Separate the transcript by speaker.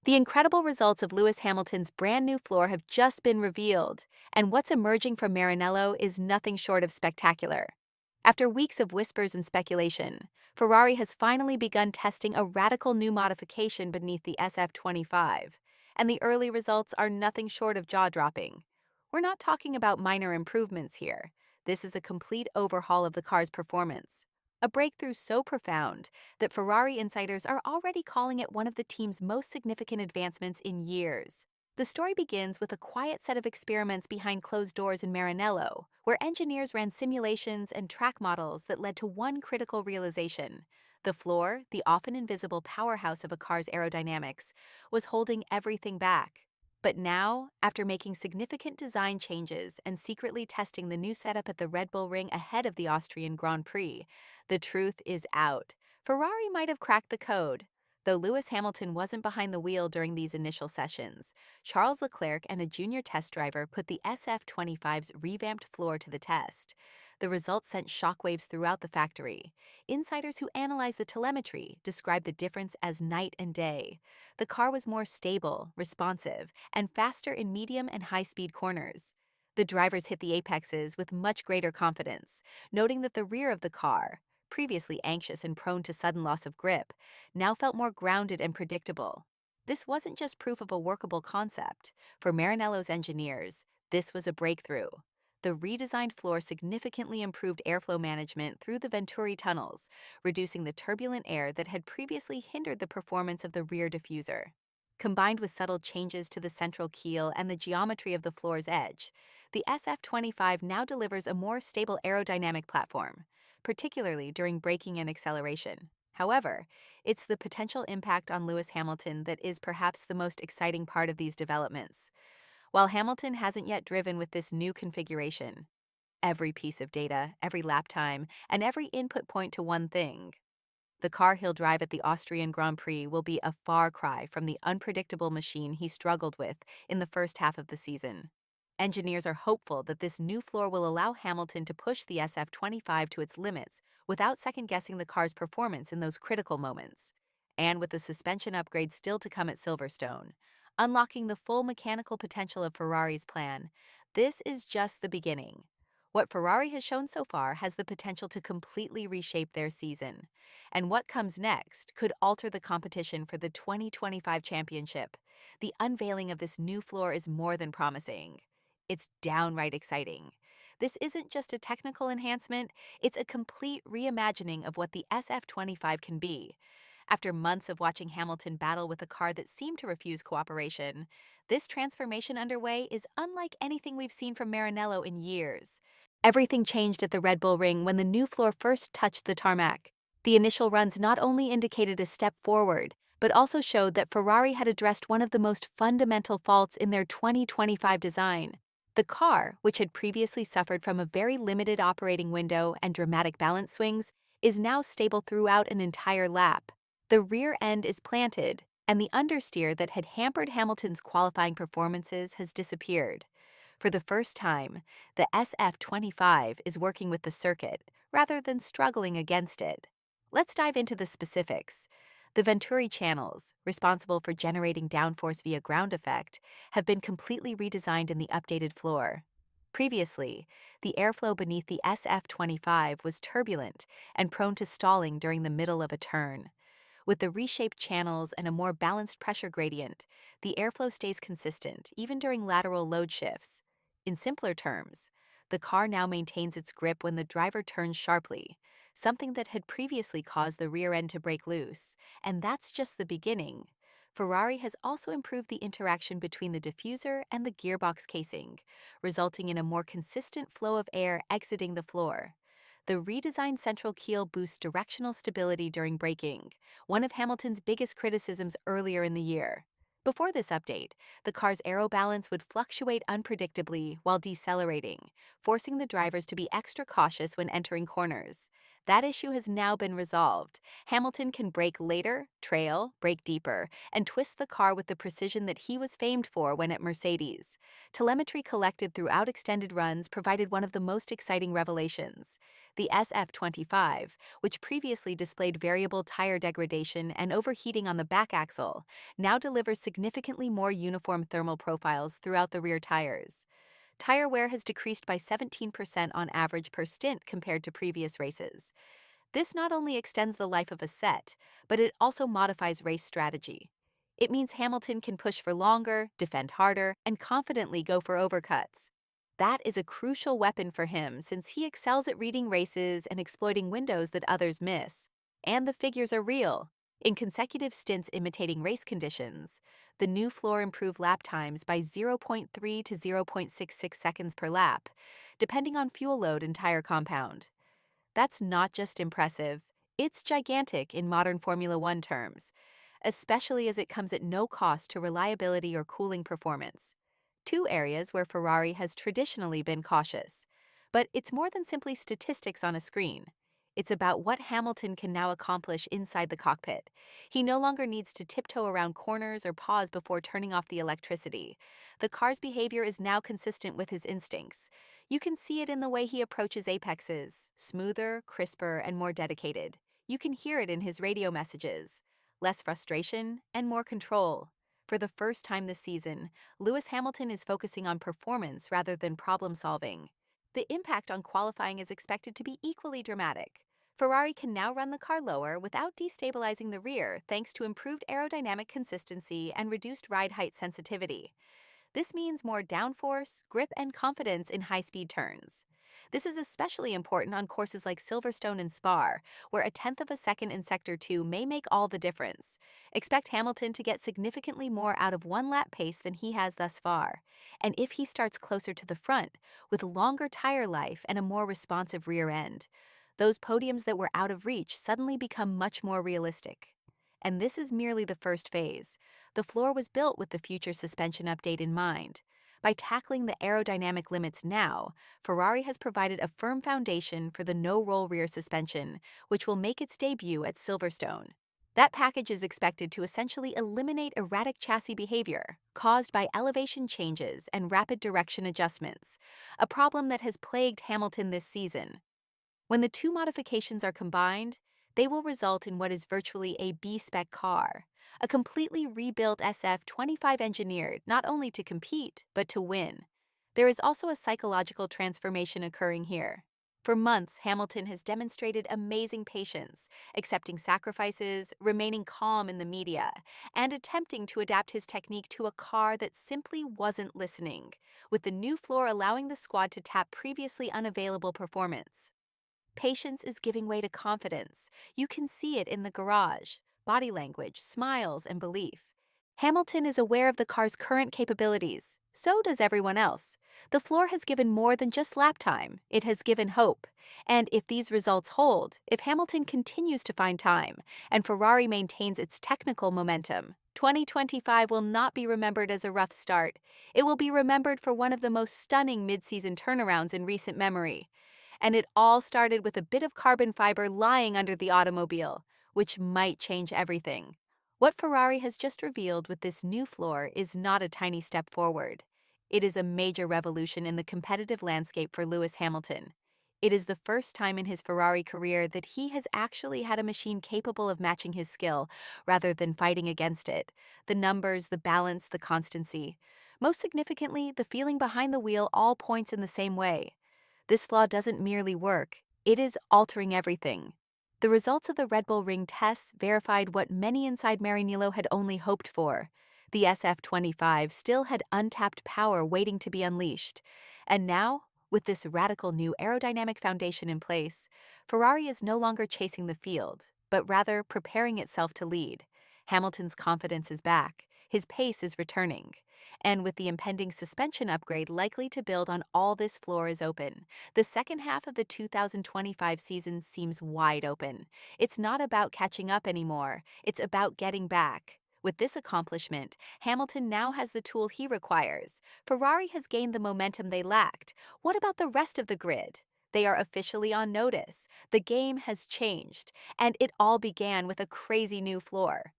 Speaker 1: The incredible results of Lewis Hamilton's brand new floor have just been revealed, and what's emerging from Maranello is nothing short of spectacular. After weeks of whispers and speculation, Ferrari has finally begun testing a radical new modification beneath the SF25, and the early results are nothing short of jaw-dropping. We're not talking about minor improvements here. This is a complete overhaul of the car's performance. A breakthrough so profound that Ferrari insiders are already calling it one of the team's most significant advancements in years. The story begins with a quiet set of experiments behind closed doors in Maranello, where engineers ran simulations and track models that led to one critical realization. The floor, the often invisible powerhouse of a car's aerodynamics, was holding everything back. But now, after making significant design changes and secretly testing the new setup at the Red Bull Ring ahead of the Austrian Grand Prix, the truth is out. Ferrari might have cracked the code. Though Lewis Hamilton wasn't behind the wheel during these initial sessions, Charles Leclerc and a junior test driver put the SF25's revamped floor to the test. The results sent shockwaves throughout the factory. Insiders who analyzed the telemetry described the difference as night and day. The car was more stable, responsive, and faster in medium and high-speed corners. The drivers hit the apexes with much greater confidence, noting that the rear of the car, previously anxious and prone to sudden loss of grip, now felt more grounded and predictable. This wasn't just proof of a workable concept. For Maranello's engineers, this was a breakthrough. The redesigned floor significantly improved airflow management through the Venturi tunnels, reducing the turbulent air that had previously hindered the performance of the rear diffuser. Combined with subtle changes to the central keel and the geometry of the floor's edge, the SF25 now delivers a more stable aerodynamic platform, particularly during braking and acceleration. However, it's the potential impact on Lewis Hamilton that is perhaps the most exciting part of these developments. While Hamilton hasn't yet driven with this new configuration, every piece of data, every lap time, and every input point to one thing. The car he'll drive at the Austrian Grand Prix will be a far cry from the unpredictable machine he struggled with in the first half of the season. Engineers are hopeful that this new floor will allow Hamilton to push the SF25 to its limits without second-guessing the car's performance in those critical moments. And with the suspension upgrade still to come at Silverstone, unlocking the full mechanical potential of Ferrari's plan, this is just the beginning. What Ferrari has shown so far has the potential to completely reshape their season. And what comes next could alter the competition for the 2025 championship. The unveiling of this new floor is more than promising. It's downright exciting. This isn't just a technical enhancement, it's a complete reimagining of what the SF25 can be. After months of watching Hamilton battle with a car that seemed to refuse cooperation, this transformation underway is unlike anything we've seen from Maranello in years. Everything changed at the Red Bull Ring when the new floor first touched the tarmac. The initial runs not only indicated a step forward, but also showed that Ferrari had addressed one of the most fundamental faults in their 2025 design. The car, which had previously suffered from a very limited operating window and dramatic balance swings, is now stable throughout an entire lap. The rear end is planted, and the understeer that had hampered Hamilton's qualifying performances has disappeared. For the first time, the SF25 is working with the circuit rather than struggling against it. Let's dive into the specifics. The Venturi channels, responsible for generating downforce via ground effect, have been completely redesigned in the updated floor. Previously, the airflow beneath the SF25 was turbulent and prone to stalling during the middle of a turn. With the reshaped channels and a more balanced pressure gradient, the airflow stays consistent even during lateral load shifts. In simpler terms, the car now maintains its grip when the driver turns sharply, something that had previously caused the rear end to break loose. And that's just the beginning. Ferrari has also improved the interaction between the diffuser and the gearbox casing, resulting in a more consistent flow of air exiting the floor. The redesigned central keel boosts directional stability during braking, one of Hamilton's biggest criticisms earlier in the year. Before this update, the car's aero balance would fluctuate unpredictably while decelerating, forcing the drivers to be extra cautious when entering corners. That issue has now been resolved. Hamilton can brake later, trail, brake deeper, and twist the car with the precision that he was famed for when at Mercedes. Telemetry collected throughout extended runs provided one of the most exciting revelations. The SF-25, which previously displayed variable tire degradation and overheating on the back axle, now delivers significantly more uniform thermal profiles throughout the rear tires. Tire wear has decreased by 17% on average per stint compared to previous races. This not only extends the life of a set, but it also modifies race strategy. It means Hamilton can push for longer, defend harder, and confidently go for overcuts. That is a crucial weapon for him since he excels at reading races and exploiting windows that others miss. And the figures are real. In consecutive stints imitating race conditions, the new floor improved lap times by 0.3 to 0.66 seconds per lap, depending on fuel load and tire compound. That's not just impressive, it's gigantic in modern Formula One terms, especially as it comes at no cost to reliability or cooling performance. Two areas where Ferrari has traditionally been cautious. But it's more than simply statistics on a screen. It's about what Hamilton can now accomplish inside the cockpit. He no longer needs to tiptoe around corners or pause before turning off the electricity. The car's behavior is now consistent with his instincts. You can see it in the way he approaches apexes, smoother, crisper, and more dedicated. You can hear it in his radio messages. Less frustration and more control. For the first time this season, Lewis Hamilton is focusing on performance rather than problem solving. The impact on qualifying is expected to be equally dramatic. Ferrari can now run the car lower without destabilizing the rear thanks to improved aerodynamic consistency and reduced ride height sensitivity. This means more downforce, grip, and confidence in high-speed turns. This is especially important on courses like Silverstone and Spa, where a tenth of a second in Sector 2 may make all the difference. Expect Hamilton to get significantly more out of one lap pace than he has thus far. And if he starts closer to the front, with longer tire life and a more responsive rear end, those podiums that were out of reach suddenly become much more realistic. And this is merely the first phase. The floor was built with the future suspension update in mind. By tackling the aerodynamic limits now, Ferrari has provided a firm foundation for the no-roll rear suspension, which will make its debut at Silverstone. That package is expected to essentially eliminate erratic chassis behavior caused by elevation changes and rapid direction adjustments, a problem that has plagued Hamilton this season. When the two modifications are combined, they will result in what is virtually a B-spec car, a completely rebuilt SF-25 engineered not only to compete, but to win. There is also a psychological transformation occurring here. For months, Hamilton has demonstrated amazing patience, accepting sacrifices, remaining calm in the media, and attempting to adapt his technique to a car that simply wasn't listening, with the new floor allowing the squad to tap previously unavailable performance. Patience is giving way to confidence. You can see it in the garage, body language, smiles, and belief. Hamilton is aware of the car's current capabilities. So does everyone else. The floor has given more than just lap time. It has given hope. And if these results hold, if Hamilton continues to find time, and Ferrari maintains its technical momentum, 2025 will not be remembered as a rough start. It will be remembered for one of the most stunning mid-season turnarounds in recent memory. And it all started with a bit of carbon fiber lying under the automobile, which might change everything. What Ferrari has just revealed with this new floor is not a tiny step forward. It is a major revolution in the competitive landscape for Lewis Hamilton. It is the first time in his Ferrari career that he has actually had a machine capable of matching his skill, rather than fighting against it. The numbers, the balance, the constancy. Most significantly, the feeling behind the wheel all points in the same way. This flaw doesn't merely work, it is altering everything. The results of the Red Bull Ring tests verified what many inside Maranello had only hoped for. The SF-25 still had untapped power waiting to be unleashed. And now, with this radical new aerodynamic foundation in place, Ferrari is no longer chasing the field, but rather preparing itself to lead. Hamilton's confidence is back, his pace is returning. And with the impending suspension upgrade likely to build on all this floor is open, the second half of the 2025 season seems wide open. It's not about catching up anymore, it's about getting back. With this accomplishment, Hamilton now has the tool he requires. Ferrari has gained the momentum they lacked. What about the rest of the grid? They are officially on notice. The game has changed, and it all began with a crazy new floor.